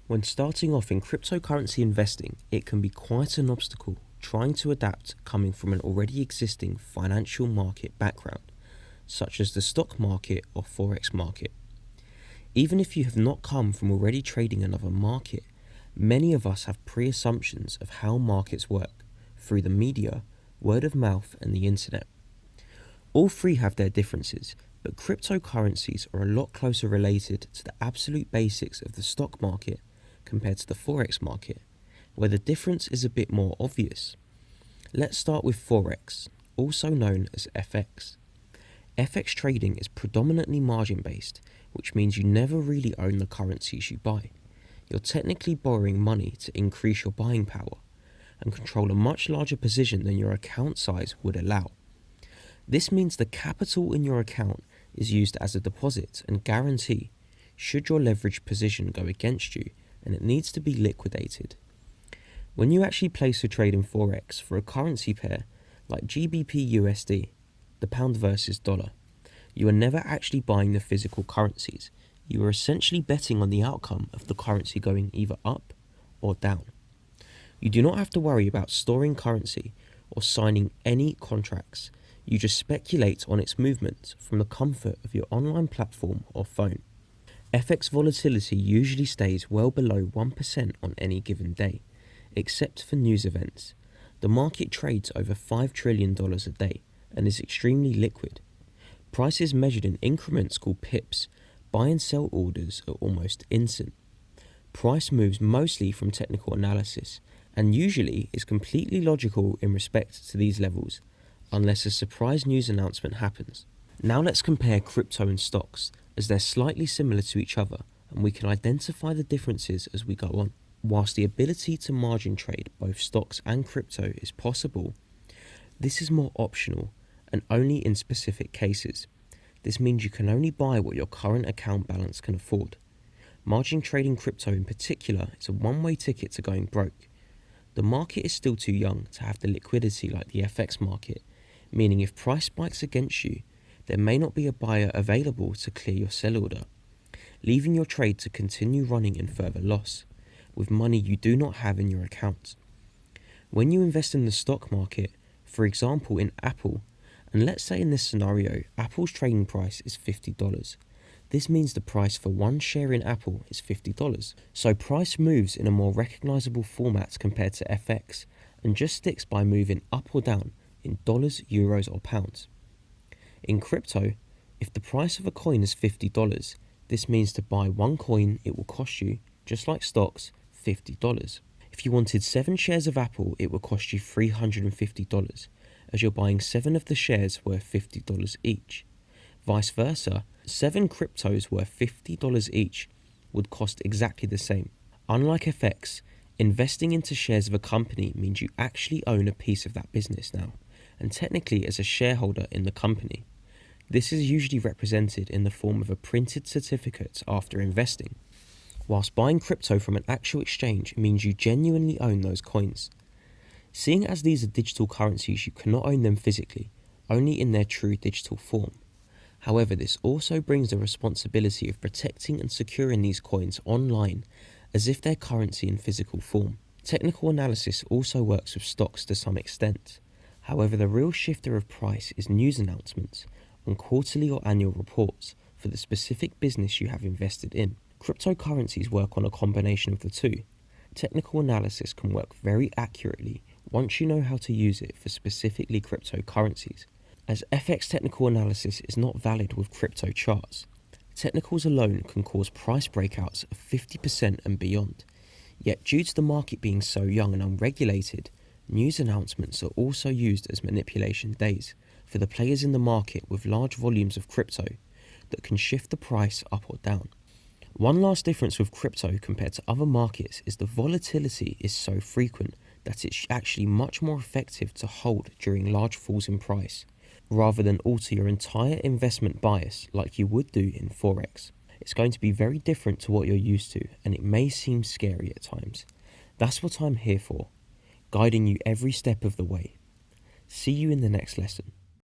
When starting off in cryptocurrency investing, it can be quite an obstacle trying to adapt coming from an already existing financial market background, such as the stock market or Forex market. Even if you have not come from already trading another market, many of us have pre-assumptions of how markets work through the media, word of mouth, and the internet. All three have their differences, but cryptocurrencies are a lot closer related to the absolute basics of the stock market compared to the Forex market, where the difference is a bit more obvious. Let's start with Forex, also known as FX. FX trading is predominantly margin-based, which means you never really own the currencies you buy. You're technically borrowing money to increase your buying power and control a much larger position than your account size would allow. This means the capital in your account is used as a deposit and guarantee should your leveraged position go against you and it needs to be liquidated. When you actually place a trade in Forex for a currency pair like GBP USD, the pound versus dollar, you are never actually buying the physical currencies. You are essentially betting on the outcome of the currency going either up or down. You do not have to worry about storing currency or signing any contracts. You just speculate on its movement from the comfort of your online platform or phone. FX volatility usually stays well below 1% on any given day, except for news events. The market trades over $5 trillion a day and is extremely liquid. Prices measured in increments called pips, buy and sell orders are almost instant. Price moves mostly from technical analysis and usually is completely logical in respect to these levels, unless a surprise news announcement happens. Now let's compare crypto and stocks, as they're slightly similar to each other and we can identify the differences as we go on. Whilst the ability to margin trade both stocks and crypto is possible, this is more optional and only in specific cases. This means you can only buy what your current account balance can afford. Margin trading crypto in particular is a one-way ticket to going broke. The market is still too young to have the liquidity like the FX market, meaning if price spikes against you, there may not be a buyer available to clear your sell order, leaving your trade to continue running in further loss, with money you do not have in your account. When you invest in the stock market, for example in Apple, and let's say in this scenario, Apple's trading price is $50. This means the price for one share in Apple is $50. So price moves in a more recognizable format compared to FX and just sticks by moving up or down in dollars, euros or pounds. In crypto, if the price of a coin is $50, this means to buy one coin it will cost you, just like stocks, $50. If you wanted 7 shares of Apple, it will cost you $350, as you're buying 7 of the shares worth $50 each. Vice versa, 7 cryptos worth $50 each would cost exactly the same. Unlike FX, investing into shares of a company means you actually own a piece of that business now, and technically as a shareholder in the company. This is usually represented in the form of a printed certificate after investing, whilst buying crypto from an actual exchange means you genuinely own those coins. Seeing as these are digital currencies, you cannot own them physically, only in their true digital form. However, this also brings the responsibility of protecting and securing these coins online as if they're currency in physical form. Technical analysis also works with stocks to some extent. However, the real shifter of price is news announcements on quarterly or annual reports for the specific business you have invested in. Cryptocurrencies work on a combination of the two. Technical analysis can work very accurately once you know how to use it for specifically cryptocurrencies, as FX technical analysis is not valid with crypto charts. Technicals alone can cause price breakouts of 50% and beyond. Yet due to the market being so young and unregulated, news announcements are also used as manipulation days for the players in the market with large volumes of crypto that can shift the price up or down. One last difference with crypto compared to other markets is the volatility is so frequent that it's actually much more effective to hold during large falls in price, rather than alter your entire investment bias like you would do in Forex. It's going to be very different to what you're used to, and it may seem scary at times. That's what I'm here for, guiding you every step of the way. See you in the next lesson.